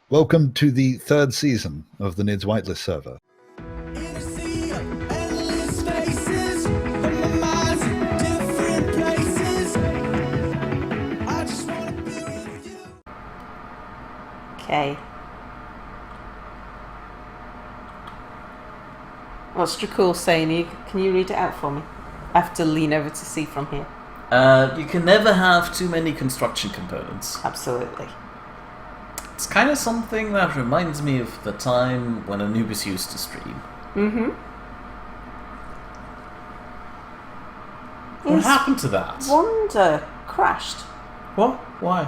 Welcome to the third season of the Nidd's Whitelist server. Okay. What's Dracul saying? Can you read it out for me? I have to lean over to see from here. You can never have too many construction components. Absolutely. It's kind of something that reminds me of the time when Anubis used to stream. Mm-hmm. What happened to that? Wonder crashed. What? Why?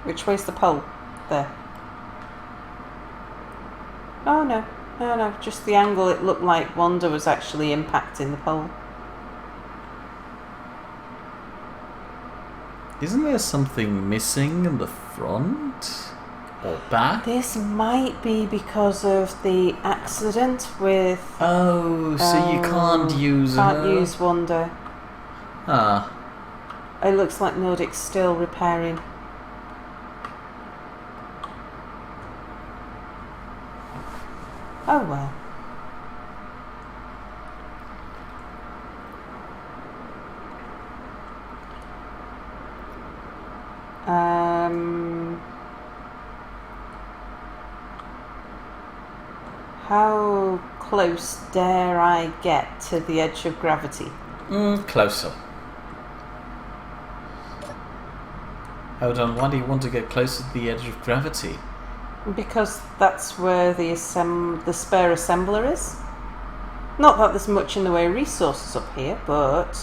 Which way's the pole? There. Oh no. No, just the angle. It looked like Wanda was actually impacting the pole. Isn't there something missing in the front? Or back? This might be because of the accident with... Oh, so you can't use her? Can't use Wanda. Ah. It looks like Nordic's still repairing. Oh well. How close dare I get to the edge of gravity? Closer. Hold on, why do you want to get closer to the edge of gravity? Because that's where the spare assembler is. Not that there's much in the way of resources up here, but...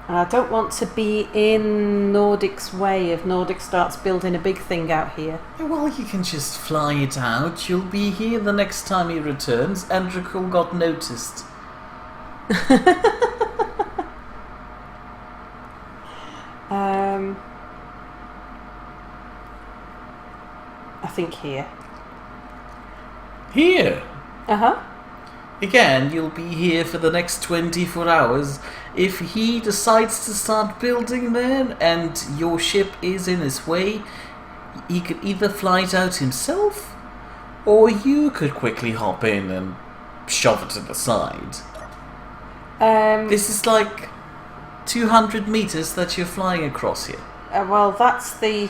And I don't want to be in Nordic's way if Nordic starts building a big thing out here. Well, you can just fly it out. You'll be here the next time he returns, and Dracul got noticed. I think here. Here? Uh-huh. Again, you'll be here for the next 24 hours. If he decides to start building there and your ship is in his way, he could either fly it out himself, or you could quickly hop in and shove it to the side. This is like 200 meters that you're flying across here. Well, that's the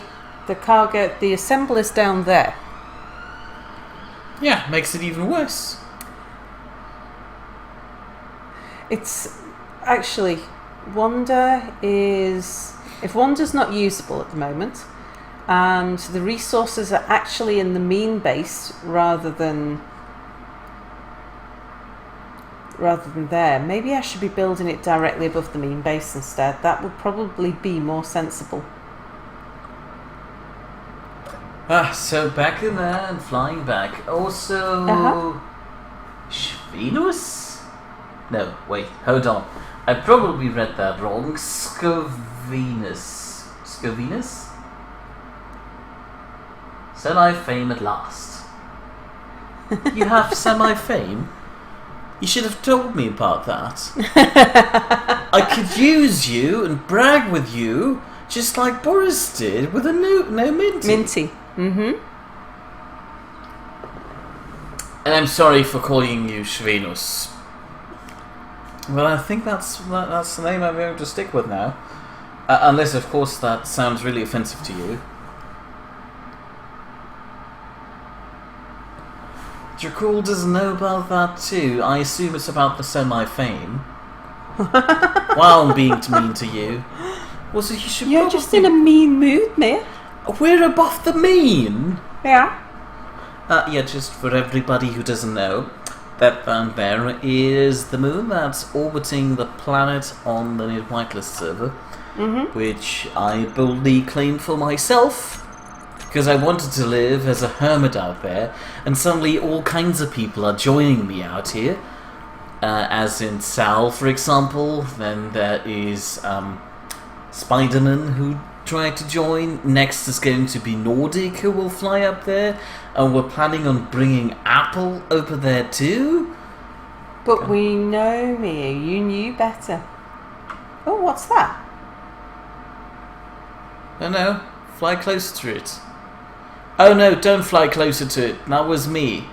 cargo, the assembler's down there. Yeah, makes it even worse. It's actually, Wanda is... If Wanda's not usable at the moment, and the resources are actually in the main base rather than there, maybe I should be building it directly above the main base instead. That would probably be more sensible. So back in there and flying back. Also... Venus? No, wait, hold on. I probably read that wrong. Scovenus. Scovenus? Semi-fame at last. You have semi-fame? You should have told me about that. I could use you and brag with you, just like Boris did with a no Minty. Minty. Mm-hmm. And I'm sorry for calling you Schvenus. Well, I think that's the name I'm going to stick with now. Unless, of course, that sounds really offensive to you. Dracul doesn't know about that too. I assume it's about the semi-fame. Wow, I'm being mean to you. Well, so you should You're just in a mean mood, mate. We're above the mean? Yeah. Yeah, just for everybody who doesn't know, that down there is the moon that's orbiting the planet on the Nidd Whitelist server, which I boldly claimed for myself, because I wanted to live as a hermit out there, and suddenly all kinds of people are joining me out here, as in Sal, for example. Then there is Spider-Man, who try to join. Next is going to be Nordic, who will fly up there. And we're planning on bringing Apple over there too. But we know, Mia, you knew better. Oh, what's that? Oh no, fly closer to it. Oh no, don't fly closer to it. That was me.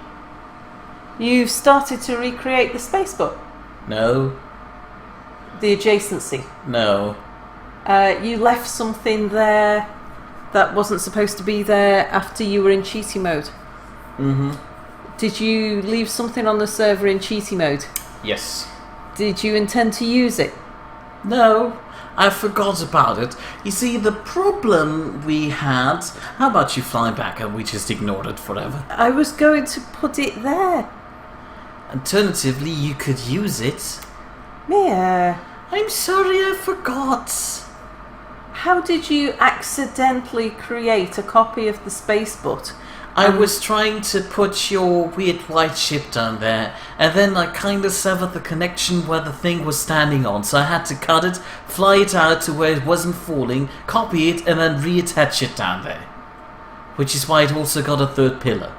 You've started to recreate the SpaceButt. No. The adjacency. No. You left something there that wasn't supposed to be there after you were in Cheaty mode. Mm-hmm. Did you leave something on the server in Cheaty mode? Yes. Did you intend to use it? No, I forgot about it. You see, the problem we had... How about you fly back and we just ignored it forever? I was going to put it there. Alternatively, you could use it. Mia, I'm sorry, I forgot. how did you accidentally create a copy of the SpaceButt? I was trying to put your weird white ship down there, and then I kinda severed the connection where the thing was standing on, so I had to cut it, fly it out to where it wasn't falling, copy it, and then reattach it down there. Which is why it also got a third pillar.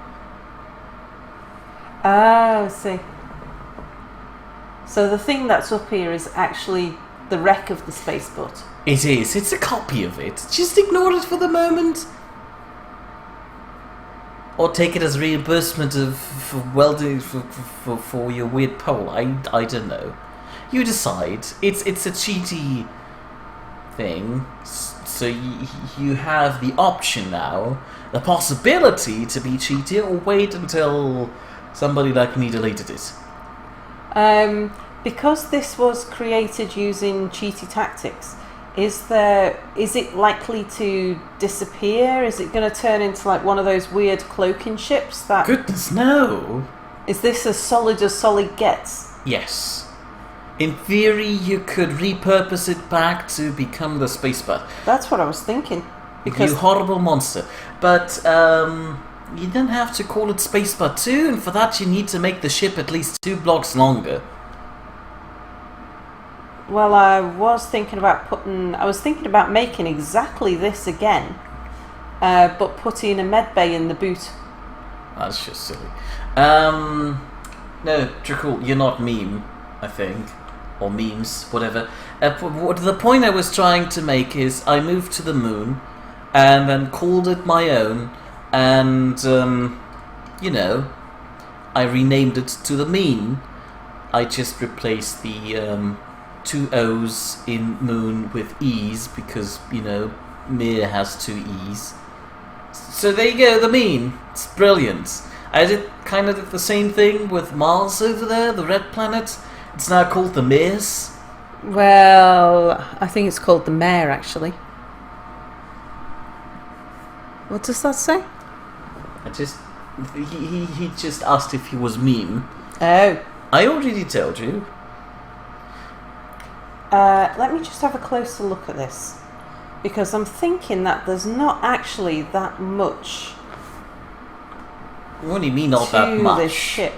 Oh, I see. So the thing that's up here is actually the wreck of the SpaceButt. It is, it's a copy of it. Just ignore it for the moment. Or take it as reimbursement for welding for your weird pole. I don't know. You decide. It's a cheaty thing, so you have the option now, the possibility to be cheaty, or wait until somebody like me deleted it. Because this was created using cheaty tactics, is it likely to disappear? Is it going to turn into like one of those weird cloaking ships that... Goodness, no! Is this as solid gets? Yes. In theory, you could repurpose it back to become the SpaceButt. That's what I was thinking. Because You horrible monster. But, you don't have to call it SpaceButt 2, and for that you need to make the ship at least 2 blocks longer. well, I was thinking about making exactly this again, but putting a med bay in the boot. That's just silly. No, Dracul, you're not meme, I think. Or memes, whatever. The point I was trying to make is I moved to the moon and then called it my own, and, you know, I renamed it to the mean. I just replaced the 2 O's in moon with E's because, you know, Mir has 2 E's. So there you go, the mean. It's brilliant. I did the same thing with Mars over there, the red planet. It's now called the Mase. Well, I think it's called the mare, actually. What does that say? He just asked if he was meme. Oh. I already told you. Let me just have a closer look at this, because I'm thinking that there's not actually that much. What do you mean not to that much? this ship.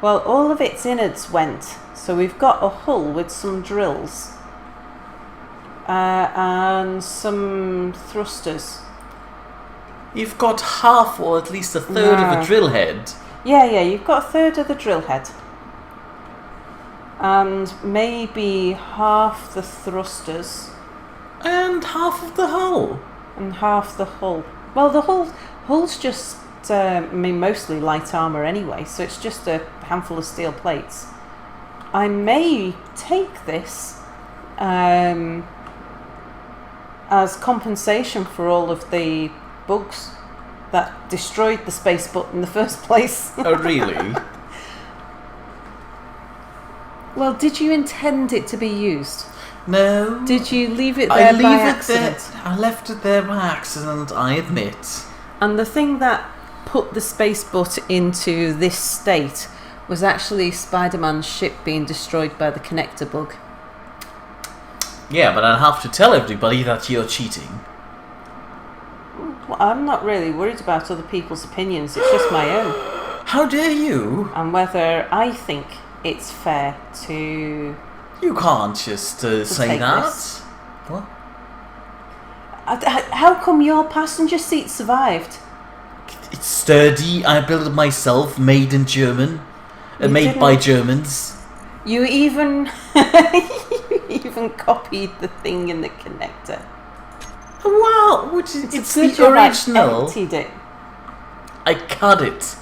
Well, all of its innards went. So we've got a hull with some drills and some thrusters. You've got half or at least a third of a drill head. Yeah, you've got a third of the drill head. And maybe half the thrusters. And half of the hull. And half the hull. Well, the hull's just, mostly light armour anyway, so it's just a handful of steel plates. I may take this as compensation for all of the bugs that destroyed the SpaceButt in the first place. Oh, really? Well, did you intend it to be used? No. Did you leave it there by accident? I left it there by accident, I admit. And the thing that put the SpaceButt into this state was actually Spider-Man's ship being destroyed by the connector bug. Yeah, but I'd have to tell everybody that you're cheating. Well, I'm not really worried about other people's opinions, it's just my own. How dare you? And whether I think it's fair to... You can't just say take that. this. What? How come your passenger seat survived? It's sturdy. I built it myself. Made in German. Made by Germans. You even you even copied the thing in the connector. Wow, it's good the job I original. emptied it. I cut it,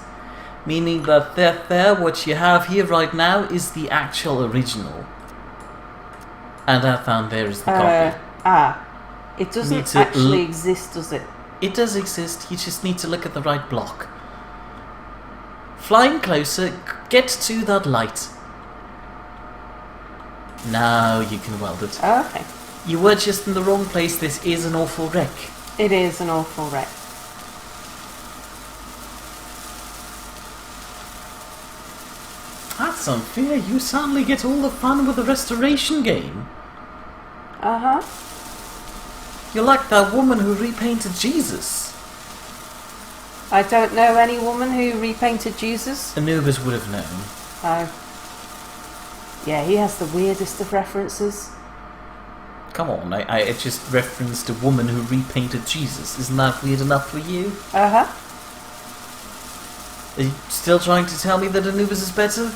meaning that there, what you have here right now is the actual original, and I found there is the copy. It doesn't actually exist, does it? It does exist. You just need to look at the right block. Flying closer, get to that light. Now you can weld it. Okay. You were just in the wrong place. This is an awful wreck. It is an awful wreck. That's unfair. You suddenly get all the fun with the restoration game. Uh-huh. You're like that woman who repainted Jesus. I don't know any woman who repainted Jesus. Anubis would have known. Oh. Yeah, he has the weirdest of references. Come on, I just referenced a woman who repainted Jesus. Isn't that weird enough for you? Uh-huh. Are you still trying to tell me that Anubis is better?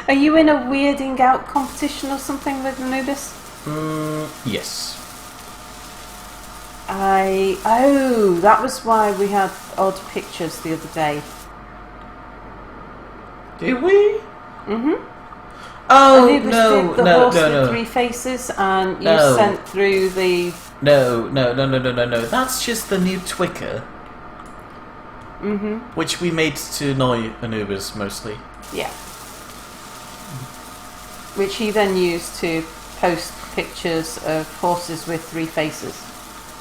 Are you in a weirding out competition or something with Anubis? Yes. Oh, that was why we had odd pictures the other day. Did we? Mm-hmm. Oh, Anubis no, did the no, horse no, with no. 3 faces, and you No. sent through the... No. That's just the new Twicker. Mm-hmm. Which we made to annoy Anubis, mostly. Yeah. Which he then used to post pictures of horses with 3 faces.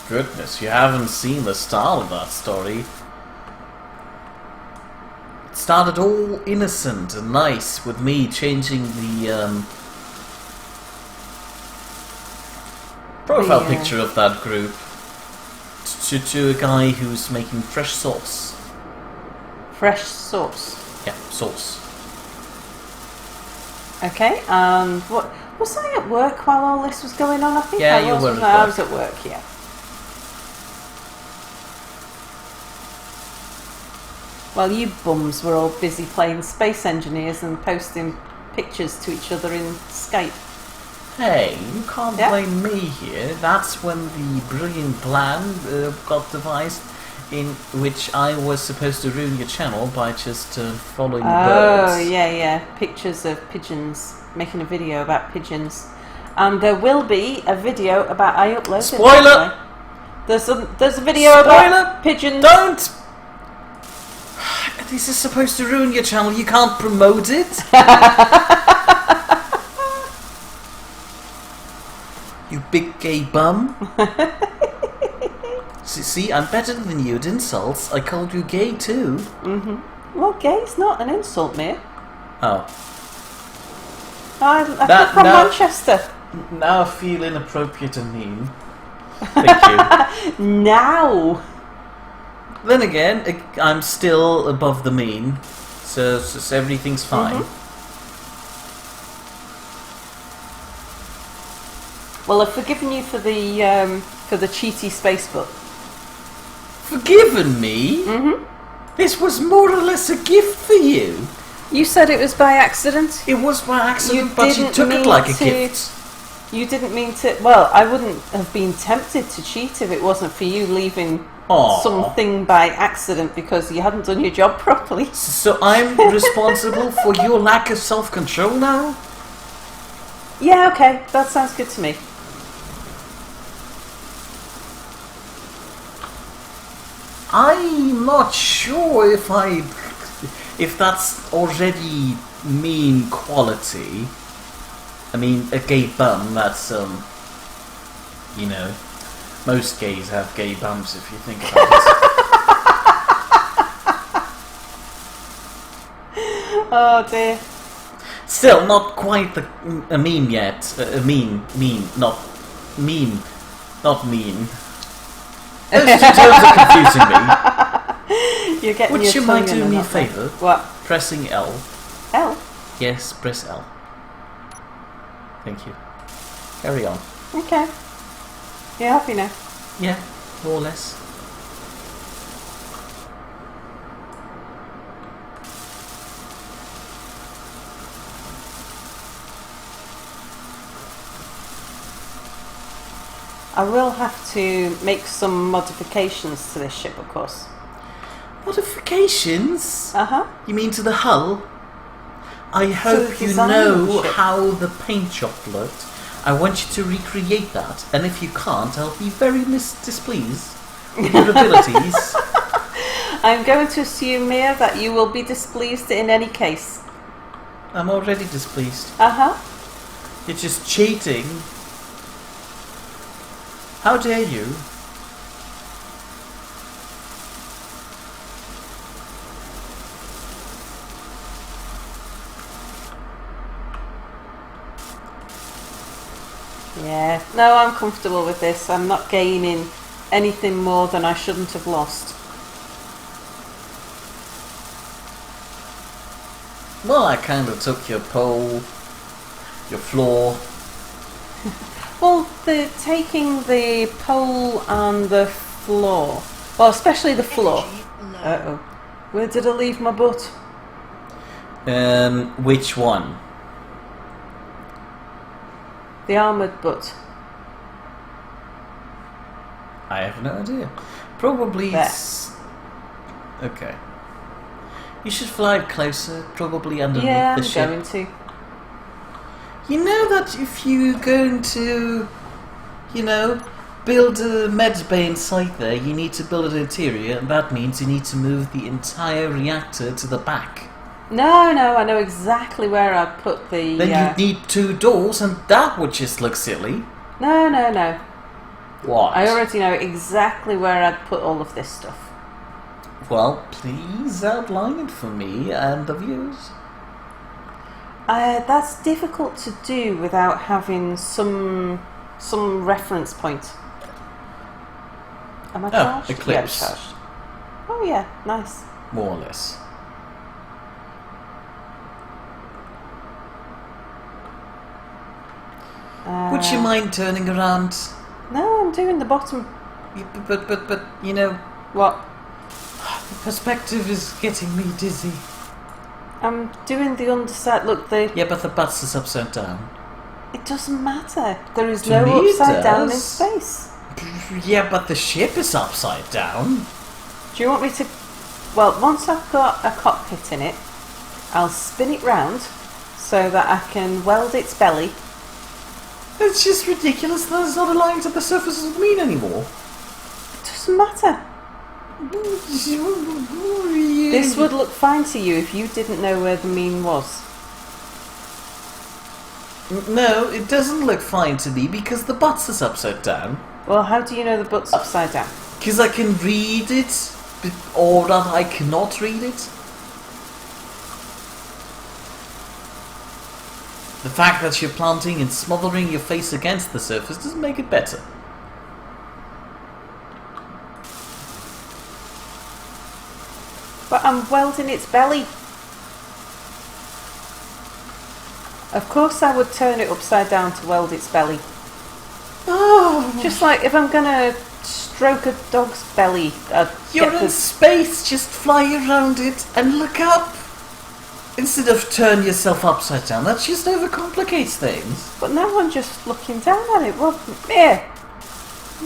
Goodness, you haven't seen the start of that story. It started all innocent and nice with me changing the profile picture of that group to a guy who's making fresh sauce. Fresh sauce. Yeah, sauce. Okay, and what was I at work while all this was going on? I think Yeah, I you was. were Wasn't at I? I work. was at work, yeah. Well, you bums were all busy playing space engineers and posting pictures to each other in Skype. Hey, you can't Yeah. blame me here. That's when the brilliant plan got devised, in which I was supposed to ruin your channel by just following birds. Oh, yeah. Pictures of pigeons. Making a video about pigeons. And there will be a video about... I uploaded Spoiler! it. There's a video about pigeons. Don't! This is supposed to ruin your channel. You can't promote it. You big gay bum. See, I'm better than you at insults. I called you gay too. Mm-hmm. Well, gay's not an insult, mate. Oh. I'm from Manchester. Now I feel inappropriate and mean. Thank you. Now. Then again, I'm still above the mean, so everything's fine. Well, I've forgiven you for the cheaty SpaceButt. Forgiven me? Mm-hmm. This was more or less a gift for you. You said it was by accident. It was by accident, You but you didn't took it mean like a to- gift. You didn't mean to... Well, I wouldn't have been tempted to cheat if it wasn't for you leaving Aw. something by accident because you hadn't done your job properly. So I'm responsible for your lack of self-control now? Yeah, okay. That sounds good to me. I'm not sure if that's already mean quality. I mean, a gay bum, that's, you know, most gays have gay bums if you think about it. Oh dear. Still, not quite a meme yet. Not mean. Those two terms are confusing me. You're getting Would your you tongue mind in doing me a knot there. favour? What? Pressing L. L? Yes, press L. Thank you. Carry on. Okay. You happy now? Yeah, more or less. I will have to make some modifications to this ship, of course. Modifications? Uh-huh. You mean to the hull? I hope you design of the know ship. how the paint job looked. I want you to recreate that, and if you can't, I'll be very displeased with your abilities. I'm going to assume, Mia, that you will be displeased in any case. I'm already displeased. Uh-huh. You're just cheating. How dare you? Yeah. No, I'm comfortable with this. I'm not gaining anything more than I shouldn't have lost. Well, I kind of took your pole, your floor. Well, taking the pole and the floor. Well, especially the floor. Uh-oh. Where did I leave my butt? Which one? The armoured butt. I have no idea. Probably. There. Okay. You should fly it closer, probably underneath Yeah, the I'm ship. going to. You know that if you're going to, build a med bay inside there, you need to build an interior, and that means you need to move the entire reactor to the back. No, I know exactly where I put the... Then you need 2 doors, and that would just look silly. No. What? I already know exactly where I'd put all of this stuff. Well, please outline it for me and the viewers. That's difficult to do without having some reference point. Am I charged? Eclipse. Yeah, I'm charged. Oh yeah, nice. More or less. Would you mind turning around? No, I'm doing the bottom. But What? the perspective is getting me dizzy. I'm doing the underside. Look, Yeah, but the butts is upside down. it doesn't matter. There is To no me it upside down in does. space. Yeah, but the ship is upside down. Do you want me to... Well, once I've got a cockpit in it, I'll spin it round so that I can weld its belly. It's just ridiculous that it's not aligned to the surface of the moon anymore. It doesn't matter. This would look fine to you if you didn't know where the mean was. No, it doesn't look fine to me because the butts is upside down. Well, how do you know the butt's upside down? Because I can read it, or that I cannot read it. The fact that you're planting and smothering your face against the surface doesn't make it better. But I'm welding its belly. Of course I would turn it upside down to weld its belly. Oh, Just like if I'm gonna stroke a dog's belly, I'd you're get in the... space, just fly around it and look up. Instead of turn yourself upside down, that just overcomplicates things. But now I'm just looking down at it. Well, yeah.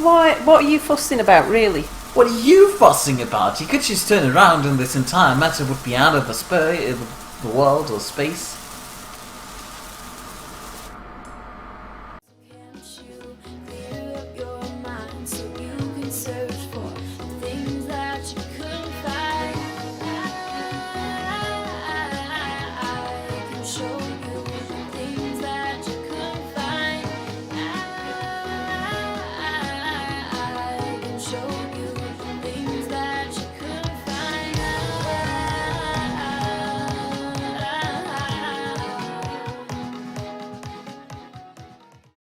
What are you fussing about, really? What are you fussing about? You could just turn around and this entire matter would be out of the world or space.